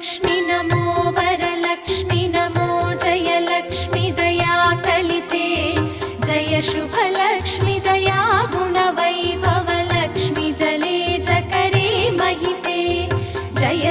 लक्ष्मी नमो वरलक्ष्मी नमो जयलक्ष्मी दया कलिते जय शुभलक्ष्मी दया गुणवैभवलक्ष्मी जले जकरे महिते जय